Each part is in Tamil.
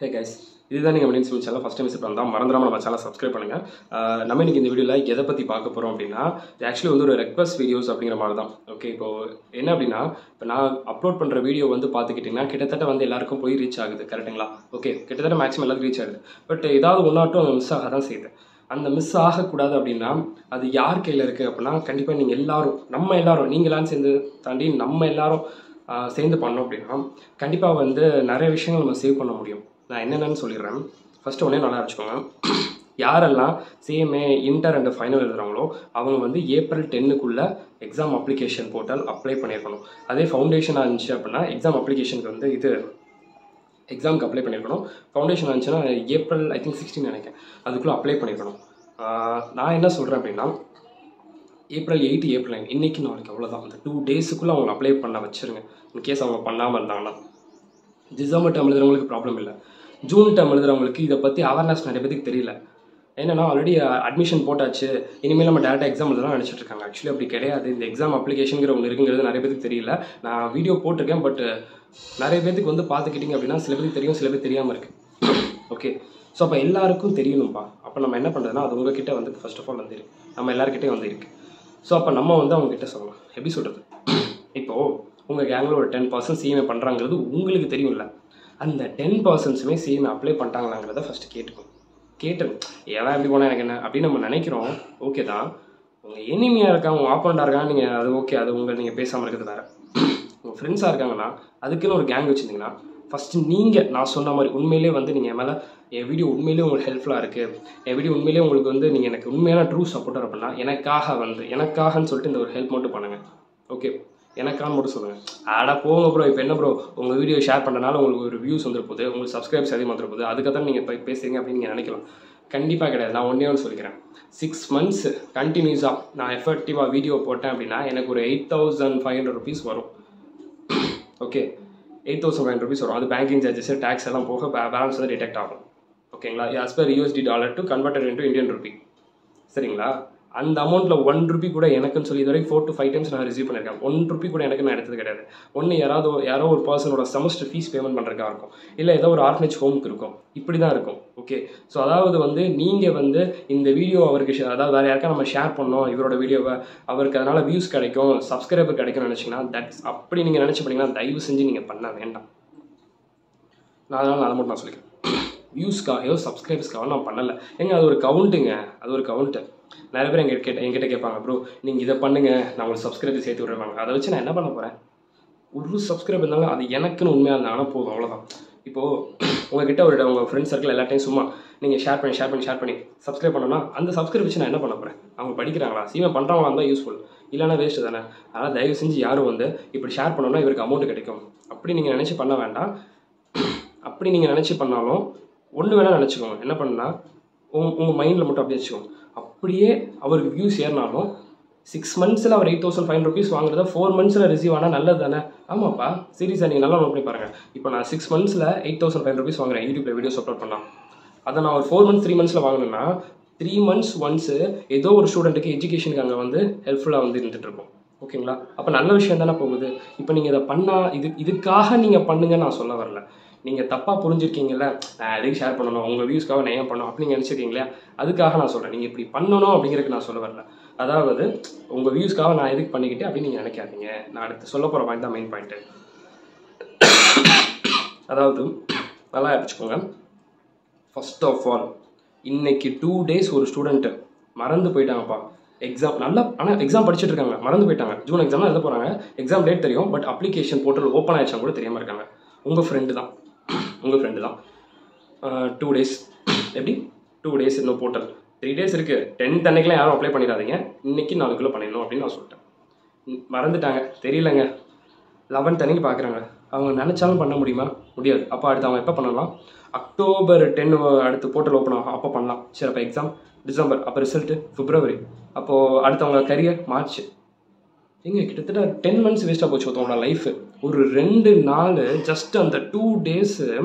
Hey guys, இதுதான் நீங்கள் Maniyan sim channel first time visit பண்ணால் மறந்துடாமல் நம்ம சேனல் சப்ஸ்கிரைப் பண்ணுங்கள். நம்ம இன்றைக்கி இந்த வீடியோவில் எதை பற்றி பார்க்க போகிறோம் அப்படின்னா, ஆக்சுவலி வந்து ஒரு ரெக்வஸ்ட் வீடியோஸ் அப்படிங்கிற மாதிரி தான். ஓகே, இப்போது என்ன அப்படின்னா, இப்போ நான் அப்லோட் பண்ணுற வீடியோ வந்து பார்த்துக்கிட்டிங்கன்னா கிட்டத்தட்ட வந்து எல்லாருக்கும் போய் ரீச் ஆகுது, கரெக்டுங்களா? ஓகே, கிட்டத்தட்ட மேக்ஸிமம் எல்லாருக்கும் ரீச் ஆகுது. பட் ஏதாவது ஒன்றாட்டும் அங்கே மிஸ் ஆக தான் செய்யுது. அந்த மிஸ் ஆகக்கூடாது அப்படின்னா அது யார் கையில் இருக்குது அப்படின்னா, கண்டிப்பாக நீங்கள் எல்லோரும், நம்ம எல்லோரும், நீங்களான்னு சேர்ந்து தாண்டி நம்ம எல்லோரும் சேர்ந்து பண்ணோம் அப்படின்னா கண்டிப்பாக வந்து நிறைய விஷயங்கள் நம்ம சேவ் பண்ண முடியும். நான் என்னென்னு சொல்லிடுறேன். ஃபஸ்ட்டு ஒன்றே நல்லா வச்சுக்கோங்க. யாரெல்லாம் சிஎம்ஏ இன்டர் அண்ட் ஃபைனல் எழுதுகிறாங்களோ அவங்க வந்து ஏப்ரல் 10க்குள்ளே எக்ஸாம் அப்ளிகேஷன் போர்ட்டல் அப்ளை பண்ணியிருக்கணும். அதே ஃபவுண்டேஷனாக இருந்துச்சு அப்படின்னா எக்ஸாம் அப்ளிகேஷனுக்கு வந்து எக்ஸாமுக்கு அப்ளை பண்ணியிருக்கணும். ஃபவுண்டேஷன் இருந்துச்சுன்னா ஏப்ரல் 16 நினைக்கிறேன், அதுக்குள்ளே அப்ளை பண்ணியிருக்கணும். நான் என்ன சொல்கிறேன் அப்படின்னா, ஏப்ரல் 8 ஏப்ரல் 9 இன்றைக்கி நாளைக்கு அவ்வளோதான். அந்த 2 டேஸுக்குள்ளே அவங்க அப்ளை பண்ண வச்சுருங்க. இன்கேஸ் அவங்க பண்ணாமல் இருந்தாங்கன்னா. டிசம்பர் டேர்ம் எழுதுறவங்களுக்கு ப்ராப்ளம் இல்லை. ஜூன் டேர்ம் எழுதுறவங்களுக்கு இதை பற்றி அவேர்னஸ் நிறைய பேருக்கு தெரியல. என்னென்னா ஆல்ரெடி அட்மிஷன் போட்டாச்சு, இனிமேல் நம்ம டேரெக்டாக எக்ஸாம் எழுதலாம் நினச்சிட்டு இருக்காங்க. ஆக்சுவலி அப்படி கிடையாது. இந்த எக்ஸாம் அப்ளிகேஷனுங்கிற ஒன்று இருக்குங்கிறது நிறைய பேருக்கு தெரியல. நான் வீடியோ போட்டிருக்கேன், பட் நிறைய பேருக்கு வந்து பார்த்துக்கிட்டிங்க அப்படின்னா சில பேருக்கு தெரியும், சில பேர் தெரியாமல் இருக்குது. ஓகே, ஸோ அப்போ எல்லாருக்கும் தெரியணும்ப்பா. அப்போ நம்ம என்ன பண்ணுறதுன்னா, அது உங்ககிட்ட வந்து ஃபர்ஸ்ட் ஆஃப் ஆல் வந்து நம்ம எல்லாருக்கிட்டே வந்து இருக்குது. ஸோ அப்போ நம்ம வந்து அவங்ககிட்ட சொல்லலாம். எப்படி சொல்கிறது, இப்போது உங்கள் கேங்கில் ஒரு 10% சிஎம்ஏ பண்ணுறாங்கிறது உங்களுக்கு தெரியும்ல. அந்த 10%மே சிஎம்ஏ அப்ளை பண்ணிட்டாங்களாங்கிறத ஃபஸ்ட்டு கேட்டுருங்க. ஏன் எப்படி போனால் எனக்கு என்ன அப்படின்னு நம்ம நினைக்கிறோம். ஓகே தான், உங்கள் எனிமியாக இருக்காங்க, உங்கள் ஆப்போனண்டாக இருக்காங்க, நீங்கள் அது ஓகே, அது நீங்கள் பேசாமல் இருக்கிறது வேறு. உங்கள் ஃப்ரெண்ட்ஸாக இருக்காங்கன்னா அதுக்குன்னு ஒரு கேங் வச்சுருந்தீங்கன்னா ஃபஸ்ட்டு நீங்கள் நான் சொன்ன மாதிரி உண்மையிலே வந்து நீங்கள் மேலே என் வீடியோ உண்மையிலே உங்களுக்கு ஹெல்ப்ஃபுல்லாக இருக்குது, என் வீடியோ உண்மையிலே உங்களுக்கு வந்து நீங்கள் எனக்கு உண்மையான ட்ரூ சப்போர்ட்டர் அப்படின்னா எனக்காகன்னு சொல்லிட்டு இந்த ஒரு ஹெல்ப் மட்டும் பண்ணுங்கள். ஓகே, எனக்கான்னு மட்டும் சொல்லுங்கள். போங்க ப்ரோ, இப்போ என்ன ப்ரோ உங்கள் வீடியோ ஷேர் பண்ணுறதுனால உங்களுக்கு ஒரு வியூஸ் வந்துட போகுது, உங்களுக்கு சப்ஸ்கிரைப்ஸ் அதிகமாக வந்துட போகுது, அதுக்காக நீங்கள் இப்போ பேசுகிறீங்க அப்படின்னு நீங்கள் நினைக்கலாம். கண்டிப்பாக கிடையாது. நான் ஒன்றே ஒன்று சொல்லிக்கிறேன். 6 months கண்டினியூஸாக நான் எஃபெக்டிவாக வீடியோ போட்டேன் அப்படின்னா எனக்கு ஒரு 8,500 rupees வரும். ஓகே, 8,500 rupees வரும். அது பேங்கிங் சார்ஜஸ் டேக்ஸ் எல்லாம் போக பேலன்ஸ் வந்து டிடெக்ட் ஆகும். ஓகேங்களா? as per USD dollar to converted into Indian rupee. சரிங்களா? அந்த அமௌண்ட்டில் 1 ரூபி கூட எனக்குன்னு சொல்லி இது வரைக்கும் 4 to 5 times நான் ரிசீவ் பண்ணியிருக்கேன். 1 ரூபி கூட எனக்கு நான் எடுத்தது கிடையாது. ஒன்று யாரோ ஒரு பர்சனோட செமஸ்டர் ஃபீஸ் பேமெண்ட் பண்ணுறதுக்காக இருக்கும், இல்லை ஏதோ ஒரு ஆர்ஃபனேஜ் ஹோமுக்கு இருக்கும், இப்படி தான் இருக்கும். ஓகே, ஸோ அதாவது வந்து நீங்கள் வந்து இந்த வீடியோ அவருக்கு அதாவது வேறு யாருக்கா நம்ம ஷேர் பண்ணோம் இவரோட வீடியோவை, அவருக்கு அதனால் வியூஸ் கிடைக்கும், சப்ஸ்கிரைபர் கிடைக்கும்னு நினச்சிங்கன்னா அப்படி நீங்கள் நினச்சி பண்ணிங்கன்னா தயவு செஞ்சு நீங்கள் பண்ண வேண்டாம். நான் அதனால் அதை மட்டும் நான் சொல்லிக்கிறேன். வியூஸ்க்காகவோ சப்ஸ்கிரைபர்ஸ்க்காக நான் பண்ணலை. அது ஒரு கவுண்ட்டுங்க, அது ஒரு கவுண்ட்டு. நிறைய பேர் என்கிட்ட கேட்பாங்க, ப்ரோ நீங்கள் இதை பண்ணுங்கள் நான் உங்களுக்கு சப்ஸ்கிரைபர் சேர்த்து விடுவாங்க. அதை வச்சு நான் என்ன பண்ண போகிறேன்? ஒரு சப்ஸ்கிரைபர் இருந்தாலும் அது எனக்குன்னு உண்மையாக இருந்தாங்கன்னா போதும், அவ்வளோதான். இப்போது உங்ககிட்ட உங்கள் ஃப்ரெண்ட்ஸ் சர்க்கிள் எல்லாத்தையும் சும்மா நீங்கள் ஷேர் பண்ணி சப்ஸ்கிரைப் பண்ணோன்னா அந்த சப்ஸ்கிரைப் வச்சு நான் என்ன பண்ண போகிறேன்? அவங்க படிக்கிறாங்களா, சீமை பண்ணுறவங்களா இருந்தால் யூஸ்ஃபுல், இல்லைன்னா வேஸ்ட்டு தானே. அதனால் தயவு செஞ்சு யாரும் வந்து இப்படி ஷேர் பண்ணோன்னா இவருக்கு அமௌண்ட் கிடைக்கும் அப்படி நீங்கள் நினச்சி பண்ண வேண்டாம். அப்படி நீங்கள் நினச்சி பண்ணாலும் ஒன்று வேணால் நினச்சிக்கோங்க. என்ன பண்ணா உங்கள் மைண்டில் மட்டும் அப்படியே வச்சுக்கோங்க. அப்படியே அவருக்கு வியூஸ் ஏறினாலும் 6 monthsல அவர் 8,500 rupees வாங்குறத 4 monthsல ரிசீவ் ஆனால் நல்லது தானே? ஆமாப்பா, சீரியஸாக நீங்கள் நல்லா நோட் பண்ணி பாருங்கள். இப்போ நான் 6 monthsல 8,500 rupees வாங்குறேன் யூடியூப்ல வீடியோஸ் அப்லோட் பண்ணலாம். அதை நான் ஒரு 4 months 3 monthsல வாங்கினேன்னா 3 months ஒன்ஸு ஏதோ ஒரு ஸ்டூடெண்ட்டுக்கு எஜுகேஷனுக்கு அங்கே வந்து ஹெல்ப்ஃபுல்லாக வந்து இருந்துகிட்டு இருக்கும். ஓகேங்களா? அப்போ நல்ல விஷயம் தானே போகுது. இப்போ நீங்கள் இதை பண்ணால் இதுக்காக நீங்கள் பண்ணுங்கன்னு நான் சொல்ல வரல. நீங்கள் தப்பாக புரிஞ்சிருக்கீங்கள, நான் எதுக்கு ஷேர் பண்ணணும், உங்கள் வியூஸ்க்காக நான் ஏன் பண்ணணும் அப்படி நீங்கள் நினச்சிருக்கீங்களே, அதுக்காக நான் சொல்கிறேன். நீங்கள் இப்படி பண்ணணும் அப்படிங்கிறதுக்கு நான் சொல்ல வரல. அதாவது உங்கள் வியூஸ்க்காக நான் எதுக்கு பண்ணிக்கிட்டேன் அப்படின்னு நீங்கள் நினைக்காதீங்க. நான் அடுத்து சொல்ல போகிற பாயிண்ட் தான் மெயின் பாயிண்ட்டு. அதாவது நல்லா வச்சுக்கோங்க. ஃபர்ஸ்ட் ஆஃப் ஆல் இன்னைக்கு 2 days ஒரு ஸ்டூடெண்ட்டு மறந்து போயிட்டாங்கப்பா. எக்ஸாம் நல்லா, ஆனால் எக்ஸாம் படிச்சுட்டு இருக்காங்க, மறந்து போயிட்டாங்க. ஜூன் எக்ஸாம் எழுத போகிறாங்க, எக்ஸாம் டேட் தெரியும், பட் அப்ளிகேஷன் போர்ட்டல் ஓப்பன் ஆயிடுச்சாங்க கூட தெரியாமல் இருக்காங்க. உங்கள் ஃப்ரெண்டு தான் 2 days. எப்படி 2 days இன்னும் போர்ட்டல் 3 days இருக்குது. 10th அன்னைக்கெலாம் யாரும் அப்ளை பண்ணிடாதீங்க, இன்றைக்கி 4 பண்ணிடணும் அப்படின்னு நான் சொல்லிட்டேன். மறந்துட்டாங்க, தெரியலங்க. 11th அன்னைக்கு பார்க்குறாங்க, அவங்க நினச்சாலும் பண்ண முடியாது. அப்போ அடுத்து அவங்க எப்போ பண்ணலாம்? அக்டோபர் 10 அடுத்து போர்ட்டல் ஓப்பன் ஆகும், அப்போ பண்ணலாம். சரி, அப்போ எக்ஸாம் டிசம்பர், அப்போ ரிசல்ட்டு பிப்ரவரி, அப்போது அடுத்து அவங்க கரியர் மார்ச். கிட்டத்தட்ட 10 months வேஸ்ட்டாக போச்சு ஒருத்தவங்களோட லைஃப். ஒரு 2 நாள் ஜஸ்ட் அந்த 2 days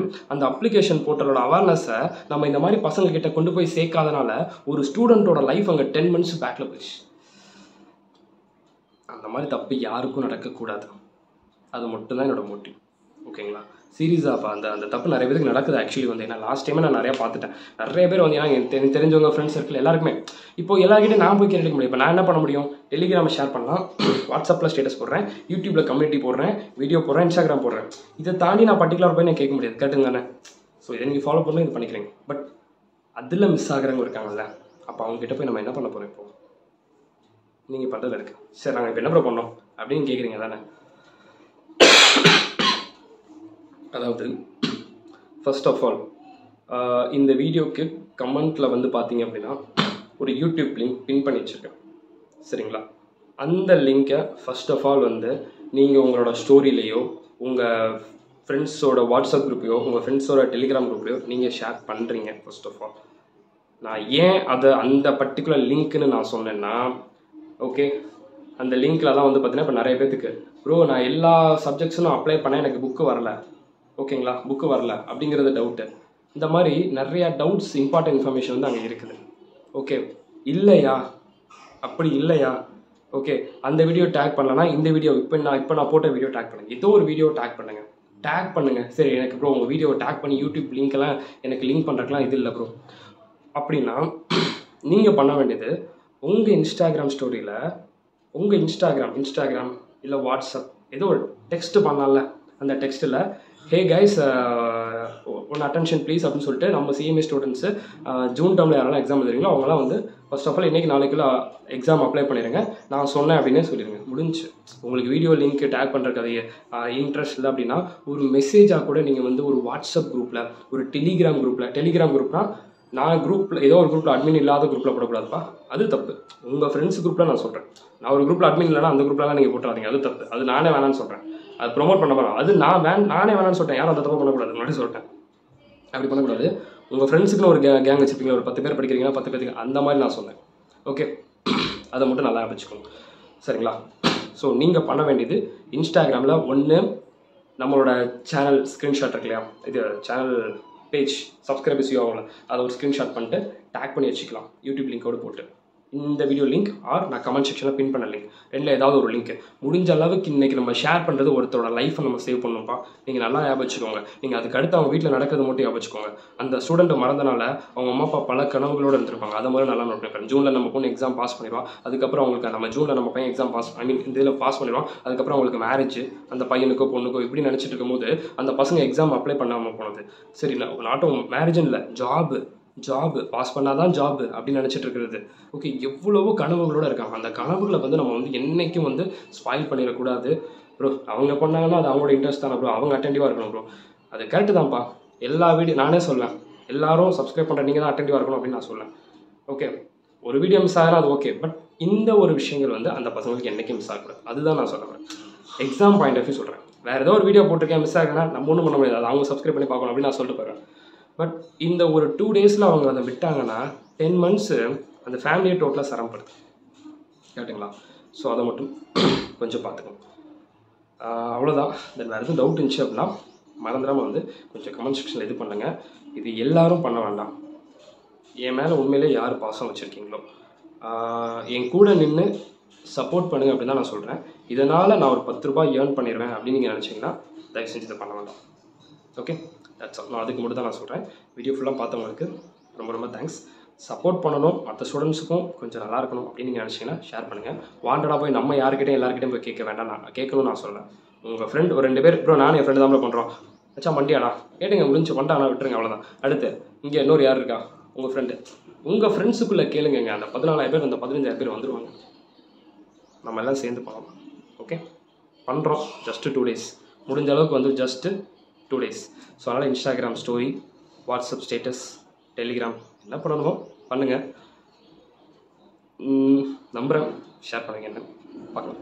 அந்த அப்ளிகேஷன் போர்ட்டலோட அவேர்னஸை நம்ம இந்த மாதிரி பசங்கக்கிட்ட கொண்டு போய் சேர்க்காதனால ஒரு ஸ்டூடெண்ட்டோட லைஃப் அங்கே 10 months பேக்கில் போயிடுச்சு. அந்த மாதிரி தப்பு யாருக்கும் நடக்கக்கூடாது. அது மட்டும்தான் என்னோட மோட்டிவ். ஓகேங்களா? சீரியஸாப்பா அந்த தப்பு நிறைய பேருக்கு நடக்குது ஆக்சுவலி வந்து. ஏன்னா லாஸ்ட் டைமே நான் நிறையா பார்த்துட்டேன். நிறைய பேர் வந்து ஏன்னா எனக்கு தெரிஞ்சவங்க ஃப்ரெண்ட்ஸ் சர்க்கிள் எல்லாருக்குமே இப்போ எல்லாருக்கிட்டையும் நான் போய் கேட்டுக்க முடியும். இப்போ நான் என்ன பண்ண முடியும்? டெலிகிராமை ஷேர் பண்ணலாம், வாட்ஸ்அப்பில் ஸ்டேட்டஸ் போடுறேன், யூடியூப்பில் கம்யூனிட்டி போடுறேன், வீடியோ போடுறேன், இன்ஸ்டாகிராம் போடுறேன். இதை தாண்டி நான் பர்டிகுலர் போய் நான் கேட்க முடியாது. கேட்டுங்க தானே? ஸோ இதை நீங்கள் ஃபாலோ பண்ணணும், இது பண்ணிக்கிறீங்க. பட் அதில் மிஸ் ஆகிறவங்க இருக்காங்கல்ல, அப்போ அவங்ககிட்ட போய் நம்ம என்ன பண்ண போகிறோம்? இப்போ நீங்கள் பண்ணுறதுல இருக்கு. சரி நாங்கள் இப்போ என்ன பண்ணோம் அப்படின்னு கேட்குறீங்க தானே? அதாவது ஃபர்ஸ்ட் ஆஃப் ஆல் இந்த வீடியோக்கு கமெண்ட்டில் வந்து பார்த்தீங்க அப்படின்னா ஒரு யூடியூப் லிங்க் பின் பண்ணி வச்சுருக்கேன். சரிங்களா? அந்த லிங்க்கை ஃபர்ஸ்ட் ஆஃப் ஆல் வந்து நீங்கள் உங்களோட ஸ்டோரியிலையோ, உங்கள் ஃப்ரெண்ட்ஸோட வாட்ஸ்அப் குரூப்லையோ, உங்கள் ஃப்ரெண்ட்ஸோட டெலிகிராம் குரூப்லையோ நீங்கள் ஷேர் பண்ணுறீங்க. ஃபர்ஸ்ட் ஆஃப் ஆல் நான் ஏன் அதை அந்த பர்டிகுலர் லிங்க்குன்னு நான் சொன்னேன்னா, ஓகே அந்த லிங்க்லலாம் வந்து பார்த்தீங்கன்னா இப்போ நிறைய பேத்துக்கு ப்ரோ நான் எல்லா சப்ஜெக்ட்ஸும் நான் அப்ளை பண்ணேன், எனக்கு புக்கு வரல. ஓகேங்களா? புக்கு வரல அப்படிங்கிறது டவுட்டு. இந்த மாதிரி நிறையா டவுட்ஸ், இம்பார்ட்டன்ட் இன்ஃபர்மேஷன் வந்து அங்கே இருக்குது. ஓகே இல்லையா? அப்படி இல்லையா? ஓகே அந்த வீடியோ டேக் பண்ணலன்னா இந்த வீடியோ இப்போ நான் போட்ட வீடியோ டேக் பண்ணுங்கள். ஏதோ ஒரு வீடியோ டேக் பண்ணுங்கள். சரி எனக்கு ப்ரோ உங்கள் வீடியோவை டேக் பண்ணி யூடியூப் லிங்க்கெல்லாம் எனக்கு லிங்க் பண்ணுறதுலாம் இது இல்லை ப்ரோ அப்படின்னா நீங்கள் பண்ண வேண்டியது உங்கள் இன்ஸ்டாகிராம் ஸ்டோரியில் உங்கள் இன்ஸ்டாகிராம் இல்லை வாட்ஸ்அப் ஏதோ ஒரு டெக்ஸ்ட் பண்ணலாம்ல, அந்த டெக்ஸ்ட்டில் hey guys one attention please அப்படின்னு சொல்லிட்டு நம்ம சிஎம்ஏ ஸ்டூடெண்ட்ஸு ஜூன் டேர்மில் யாரெல்லாம் எக்ஸாம் எழுதுறீங்களோ அவங்களாம் வந்து ஃபர்ஸ்ட் ஆஃப் ஆல் இன்றைக்கி நாளைக்குள்ள எக்ஸாம் அப்ளை பண்ணிடுங்க, நான் சொன்னேன் அப்படின்னே சொல்லிடுங்க. முடிஞ்சு. உங்களுக்கு வீடியோ லிங்க் டேக் பண்ணுறதுக்கு அது இன்ட்ரெஸ்ட் இல்லை அப்படின்னா ஒரு மெசேஜாக கூட நீங்கள் வந்து ஒரு வாட்ஸ்அப் குரூப்பில், ஒரு டெலிகிராம் குரூப்னால் நான் குரூப்பில் ஏதோ ஒரு குரூப்பில் அட்மின் இல்லாத குரூப்பில் போடக்கூடாதுப்பா, அது தப்பு. உங்கள் ஃப்ரெண்ட்ஸ் குரூப்பில் நான் சொல்கிறேன். நான் ஒரு குரூப்பில் அட்மின் இல்லைனா அந்த குரூப்லாம் நீங்கள் போட்டுறாதீங்க, அது தப்பு. அது நானே வேணான்னு சொல்கிறேன். அது ப்ரொமோட் பண்ண போகிறேன். அது நானே வேணான்னு சொல்லிட்டேன். யாரும் அந்த தப்பு பண்ணக்கூடாது, முன்னாடி சொல்லிட்டேன். அப்படி பண்ணக்கூடாது. உங்கள் ஃப்ரெண்ட்ஸுக்குன்னு ஒரு கேங் வச்சுருப்பீங்க, ஒரு 10 பேர் படிக்கிறீங்கன்னா 10 பேருக்கு அந்த மாதிரி நான் சொன்னேன். ஓகே அதை மட்டும் நல்லா வச்சுக்கோங்க. சரிங்களா? ஸோ நீங்கள் பண்ண வேண்டியது இன்ஸ்டாகிராமில் ஒன்று நம்மளோட சேனல் ஸ்க்ரீன்ஷாட் இருக்கு இல்லையா, இது சேனல் பேஜ் சப்ஸ்கிரைபர்ஸ் ஆகல, அதை ஒரு ஸ்க்ரீன்ஷாட் பண்ணிட்டு டேக் பண்ணி வச்சுக்கலாம் யூடியூப் லிங்கோடு போட்டு. இந்த வீடியோ லிங்க் ஆர் நான் கமெண்ட் செக்ஷனில் பின் பண்ண லிங்க், ரெண்டில் ஏதாவது ஒரு லிங்க். முடிஞ்ச அளவுக்கு இன்றைக்கி நம்ம ஷேர் பண்ணுறது ஒருத்தரோட லைஃப்பை நம்ம சேவ் பண்ணணும்ப்பா. நீங்கள் நல்லா ஞாபகம் வச்சுக்கோங்க. நீங்கள் அதுக்கு அடுத்து அவங்க வீட்டில் நடக்கிறது மட்டும் ஞாபகம் வச்சுக்கோங்க. அந்த ஸ்டூடெண்ட்டை மறந்தனால அவங்க அம்மா அப்பா பல கனவுகளோடு இருந்திருப்பாங்க. அதை மாதிரி நல்லா நோட் பண்ணிருப்பாங்க. ஜூனில் நம்ம பொண்ணு எக்ஸாம் பாஸ் பண்ணிடுவான், அதுக்கப்புறம் அவங்களுக்கு நம்ம ஜூனில் நம்ம பையன் எக்ஸாம் இந்த இதில் பாஸ் பண்ணிடுவான், அதுக்கப்புறம் அவங்களுக்கு மேரேஜ், அந்த பையனுக்கோ பொண்ணுக்கோ இப்படி நினச்சிட்டு இருக்கும்போது அந்த பசங்க எக்ஸாம் அப்ளை பண்ணாமல் போனது. சரி நாட்டும் மேரேஜும் இல்லை, ஜாபு பாஸ் பண்ணாதான் ஜாபு அப்படின்னு நினச்சிட்டு இருக்கிறது. ஓகே எவ்வளவோ கனவுகளோடு இருக்காங்க. அந்த கனவுகளை வந்து நம்ம வந்து என்றைக்கும் வந்து ஸ்பாயில் பண்ணிடக்கூடாது ப்ரோ. அவங்க பண்ணாங்கன்னா அது அவங்களோட இன்ட்ரெஸ்ட் தானே ப்ரோ, அவங்க அட்டென்டிவாக இருக்கணும் ப்ரோ. அது கரெக்டு தான்ப்பா. எல்லா வீடியோ நானே சொல்லுவேன், எல்லாரும் சப்ஸ்கிரைப் பண்ணுற நீங்கள் தான் அட்டென்டிவாக இருக்கணும் அப்படின்னு நான் சொல்லுவேன். ஓகே ஒரு வீடியோ மிஸ் ஆகலாம், அது ஓகே. பட் இந்த ஒரு விஷயங்கள் வந்து அந்த பசங்களுக்கு என்றைக்கும் மிஸ் ஆகக்கூடாது. அதுதான் நான் சொல்லுவேன். எக்ஸாம் பாயிண்ட் ஆஃப் வியூ சொல்கிறேன். வேறு ஏதோ ஒரு வீடியோ போட்டிருக்கேன் மிஸ் ஆகுனா நம்ம ஒன்றும் பண்ண முடியாது, அது அவங்க சப்ஸ்கிரைப் பண்ணி பார்க்கணும் அப்படின்னு நான் சொல்லிட்டு போகிறேன். பட் இந்த ஒரு 2 டேஸில் அவங்க அதை விட்டாங்கன்னா 10 months அந்த ஃபேமிலியை டோட்டலாக சிரமப்படுது. கேட்டுங்களா? ஸோ அதை மட்டும் கொஞ்சம் பார்த்துக்கணும். அவ்வளோதான். தென் வேறு எதுவும் டவுட் இருந்துச்சு அப்படின்னா மறந்துடாமல் வந்து கொஞ்சம் கமெண்ட் செக்ஷனில் இது பண்ணுங்கள். இது எல்லாரும் பண்ண வேண்டாம். என் மேலே உண்மையிலே யார் பாசம் வச்சுருக்கீங்களோ என் கூட நின்று சப்போர்ட் பண்ணுங்கள் அப்படின்னு தான் நான் சொல்கிறேன். இதனால் நான் ஒரு 10 ரூபாய் ஏர்ன் பண்ணிடுவேன் அப்படின்னு நீங்கள் நினச்சிங்கன்னா தயவு செஞ்சு இதை பண்ண வேண்டாம். Okay that's all. நான் அதுக்கு மட்டும் தான் நான் சொல்கிறேன். வீடியோ ஃபுல்லாக பார்த்தவங்களுக்கு ரொம்ப ரொம்ப தேங்க்ஸ். சப்போர்ட் பண்ணணும், மற்ற ஸ்டூடெண்ட்ஸுக்கும் கொஞ்சம் நல்லா இருக்கணும் அப்படின்னு நீங்கள் நினச்சிங்கன்னா ஷேர் பண்ணுங்கள். வாண்டடாக போய் நம்ம யாருக்கிட்டையும் எல்லாருக்கிட்டையும் போய் கேட்க வேண்டாம். நான் கேட்கணும்னு நான் சொல்கிறேன். உங்கள் ஃப்ரெண்ட் ஒரு 2 பேர் ப்ரோ நானும் என் ஃப்ரெண்டு தான் பண்ணுறோம் வச்சா மண்டியாடா கேட்டுங்க, முடிஞ்சு பண்ணிட்டானா விட்டுருங்க, அவ்வளோதான். அடுத்து இங்கே இன்னொரு யார் இருக்கா உங்கள் ஃப்ரெண்டு, உங்கள் ஃப்ரெண்ட்ஸுக்குள்ளே கேளுங்க. அந்த 14,000 பேர் அந்த 15,000 பேர் வந்துடுவாங்க. நம்ம எல்லாம் சேர்ந்து பண்ணலாம். ஓகே பண்ணுறோம். ஜஸ்ட்டு 2 days முடிஞ்ச அளவுக்கு வந்து ஜஸ்ட்டு 2 days. ஸோ அதனால் Instagram story, WhatsApp status, Telegram என்ன பண்ணணுமோ பண்ணுங்கள். நம்புகிறேன் ஷேர் பண்ணுங்கள். என்ன பார்க்கலாம்.